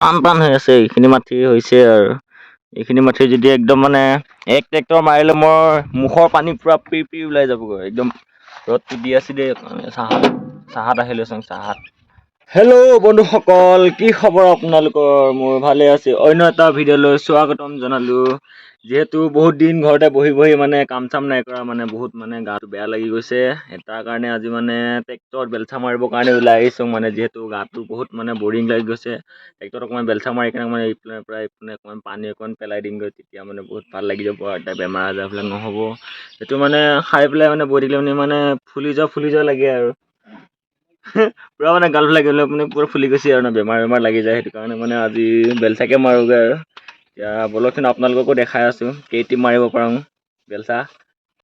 টান হৈ আছে এইখিনি মাটি হৈছে আৰু এইখিনি মাটি যদি একদম মানে এক ট্ৰেক্টৰ মাৰিলে মোৰ মুখৰ পানী পুৰা পিৰ পিৰ ওলাই যাবগৈ একদম ৰ'দটো দি আছিলে চাহাত আহিলেচোন চাহাত হেল্ল' বন্ধুসকল কি খবৰ আপোনালোকৰ মোৰ ভালে আছে অন্য এটা ভিডিঅ'লৈ স্বাগতম জনালো যিহেতু বহুত দিন ঘৰতে বহি বহি মানে কাম চাম নাই কৰা মানে বহুত মানে গাটো বেয়া লাগি গৈছে তাৰ কাৰণে আজি মানে ট্ৰেক্টৰত বেলচা মাৰিবৰ কাৰণে ওলাই আহিছোঁ মানে যিহেতু গাটো বহুত মানে বৰিং লাগি গৈছে ট্ৰেক্টৰত অকণমান বেলচা মাৰি কিনে মানে ইপিনে পৰা ইপিনে অকণমান পানী অকণমান পেলাই দিমগৈ তেতিয়া মানে বহুত ভাল লাগি যাব আৰু এতিয়া বেমাৰ আজাৰবিলাক নহ'ব সেইটো মানে খাই পেলাই মানে বহি থাকিলে মানে ফুলি যোৱা লাগে আৰু পুৰা মানে গাল লাগি গ'লে মানে পুৰা ফুলি গৈছে আৰু বেমাৰ লাগি যায় সেইটো কাৰণে মানে আজি বেলচাকে মাৰোগৈ আৰু এতিয়া বলকচোন আপোনালোককো দেখাই আছোঁ কেইটিপ মাৰিব পাৰোঁ বেলচা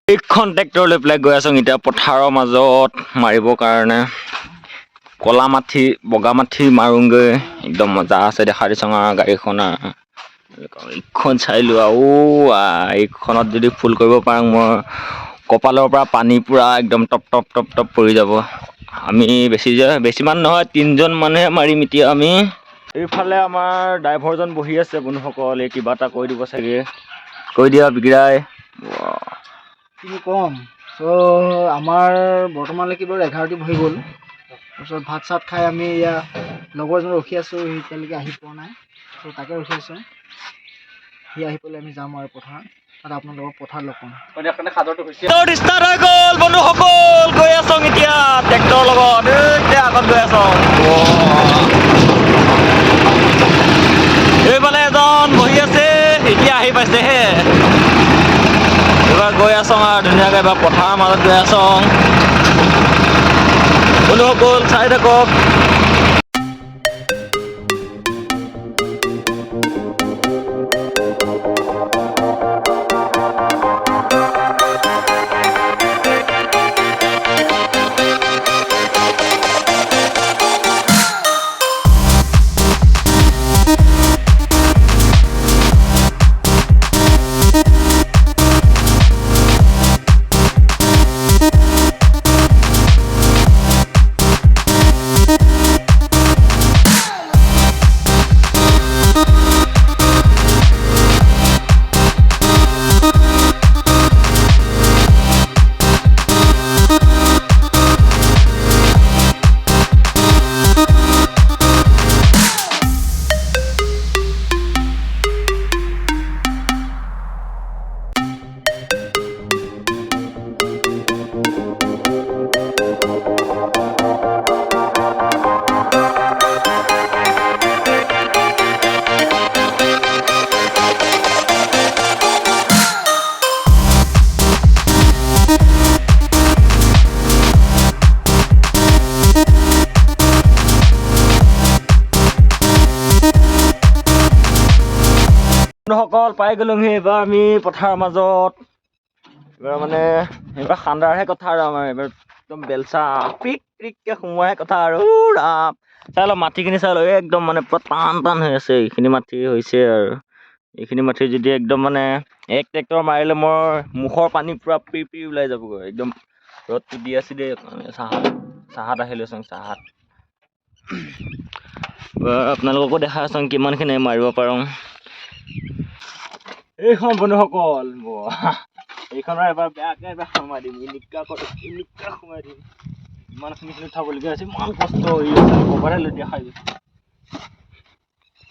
এইখন ট্ৰেক্টৰ লৈ পেলাই গৈ আছোঁ এতিয়া পথাৰৰ মাজত মাৰিবৰ কাৰণে কলা মাটি বগা মাটি মাৰোঁগৈ একদম মজা আছে দেখা দিছোঁ আৰু গাড়ীখন এইখন চাই লোৱা এইখনত যদি ফুল কৰিব পাৰোঁ মই কপালৰ পৰা পানী পুৰা একদম টপ টপ পৰি যাব আমি বেছিমান নহয় 3জন মানুহে মাৰিম এতিয়া আমি এইফালে আমাৰ ড্ৰাইভাৰজন বহি আছে বন্ধুসকল এই কিবা এটা কৈ দিব চাগে কৈ দিয়া বিগিৰাই কি ক'ম আমাৰ বৰ্তমানলৈকে বাৰু 11টি বহি গ'ল তাৰপিছত ভাত চাত খাই আমি এয়া লগৰজন ৰখি আছোঁ সি এতিয়ালৈকে আহি পোৱা নাই তাকে ৰখি আছোঁ সি আহি পেলাই আমি যাম আৰু পথাৰ তাত আপোনালোকক পথাৰ লগ পাম ষ্টাৰ্ট হৈ গ'ল বন্ধুসকল গৈ আছোঁ এতিয়া ট্ৰেক্টৰৰ লগত এতিয়া আগত গৈ আছোঁ এইফালে এজন বহি আছে এতিয়া আহি পাইছেহে এইবাৰ গৈ আছোঁ আৰু ধুনীয়াকৈ এবাৰ পথাৰৰ মাজত গৈ আছোঁ বন্ধুসকল চাই থাকক বন্ধুসকল পাই গ'লোহি এইবাৰ আমি পথাৰৰ মাজত এইবাৰ মানে এইবাৰ খান্দাৰহে কথা আৰু আমাৰ এইবাৰ একদম বেলচা পিককে সোমোৱাহে কথা আৰু ৰাম চাই লওক মাটিখিনি চাই লওক একদম মানে পুৰা টান হৈ আছে এইখিনি মাটি হৈছে আৰু এইখিনি মাটি যদি একদম মানে এক ট্ৰেক্টৰ মাৰিলে মোৰ মুখৰ পানী পুৰা পিৰ পিৰ ওলাই যাবগৈ একদম ৰ'দটো দি আছিলে চাহাত আহিলেচোন চাহাত আপোনালোককো দেখাই আছোঁ কিমানখিনি মাৰিব পাৰোঁ এইখন বন্ধুসকল এইখনৰ এবাৰ বেয়াকৈ এবাৰ সোমাই দিম এনেকুৱা সোমাই দিম ইমানখিনি উঠাবলগীয়া হৈছে ইমান কষ্ট হৈ আছে কভাৰহে লৈ দিয়া খাই গৈছে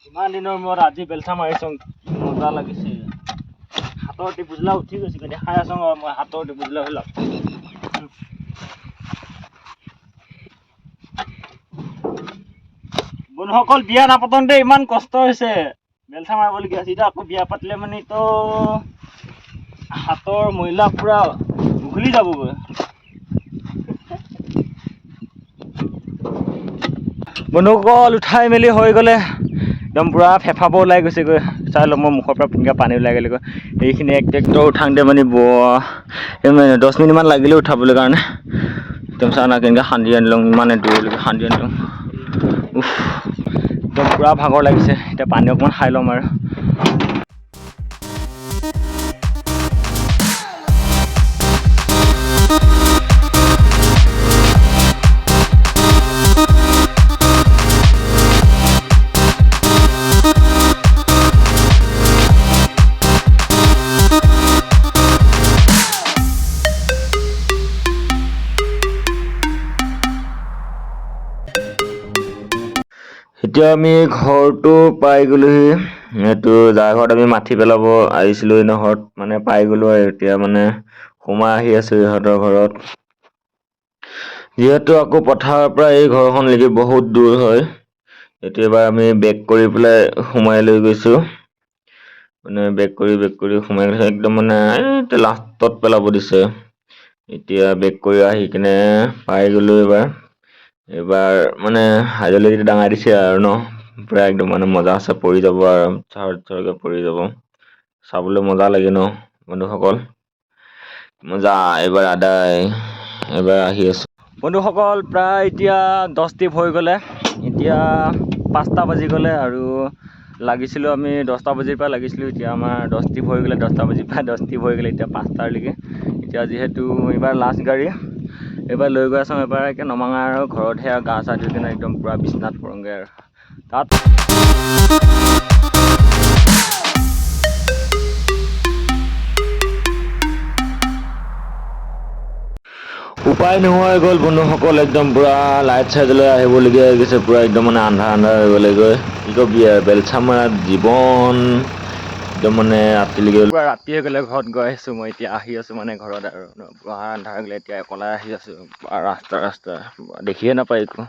ইমান দিনৰ মূৰত আজি বেলচা মাৰিছোঁ মজা লাগিছে হাতৰ টিপুজলা উঠি গৈছে দেখাই আছোঁ আৰু মই হাতৰ টিপুজলা হৈ লওক বন্ধুসকল বিয়া নাপাতোঁতে ইমান কষ্ট হৈছে বেলচা মাৰিবলগীয়া হৈছে এতিয়া আকৌ বিয়া পাতিলে মানে তো হাতৰ মহিলা পুৰা উঘলি যাবগৈ বন্ধুসকল উঠাই মেলি হৈ গ'লে একদম পুৰা ফেফাব ওলাই গৈছেগৈ চাই লওক মই মুখৰ পৰা পুনকৈ পানী ওলাই গ'লেগৈ এইখিনি এক ট্ৰেক্টৰ উঠাওঁতে মানে 10 মিনিটমান লাগিলে উঠাবলৈ কাৰণে একদম চাই না কেনেকৈ খান্দি আনিলোঁ ইমানে দূৰলৈকে খান্দি আনিলোঁ একদম পুৰা ভাগৰ লাগিছে এতিয়া পানী অকণমান খাই ল'ম আৰু এতিয়া আমি ঘৰটো পাই গ'লোহি। এইটো যাৰ ঘৰত আমি মাটি পেলাব আহিছিলোঁ ঘৰত মানে পাই গ'লো আৰু এতিয়া মানে সোমাই আহি আছোঁ ইহঁতৰ ঘৰত। যিহেতু আকৌ পথাৰৰ পৰা এই ঘৰখন লৈকে বহুত দূৰ হয়, এইটো এবাৰ আমি বেক কৰি পেলাই সোমাই লৈ গৈছোঁ। মানে বেক কৰি সোমাই গৈছে একদম মানে লাষ্টত পেলাব দিছে। এতিয়া বেক কৰি আহি কিনে পাই গ'লো এইবাৰ মানে হাইড্ৰলিক ডাঙাই দিছে আৰু ন, পুৰা একদম মানে মজা আছে পৰি যাব আৰু চাৰকে পৰি যাব। চাবলৈ মজা লাগে ন বন্ধুসকল, মজা। এইবাৰ আদায়, এইবাৰ আহি আছো বন্ধুসকল। প্ৰায় এতিয়া 10 টিপ হৈ গ'লে, এতিয়া 5টা বাজি গ'লে আৰু লাগিছিলোঁ আমি 10টা বাজিৰ পৰা লাগিছিলোঁ। এতিয়া আমাৰ 10 টিপ হৈ গ'লে, 10টা বাজিৰ পৰা 10 টিপ হৈ গ'লে এতিয়া 5টালৈকে। এতিয়া যিহেতু এইবাৰ লাষ্ট গাড়ী, এইবাৰ লৈ গৈ আছোঁ। এবাৰ একে নমাঙা আৰু ঘৰতহে আৰু গা চা ধুই কিনে একদম পূৰা বিচনাত পৰোঁগৈ আৰু তাত উপায় নোহোৱা হৈ গ'ল বন্ধুসকল। একদম পূৰা লাইট চাইটলৈ আহিবলগীয়া হৈ গৈছে, পূৰা একদম মানে আন্ধাৰ হৈ গ'লেগৈ। কি কবি আৰু বেলচা মাৰা জীৱন, একদম মানে ৰাতিলৈকে পূৰা ৰাতি হৈ গ'লে ঘৰত গৈ আহিছোঁ। মই এতিয়া আহি আছোঁ মানে ঘৰত আৰু পূৰা আন্ধাৰ হৈ গ'লে এতিয়া অকলে আহি আছোঁ ৰাস্তা দেখিয়ে নাপায় একো।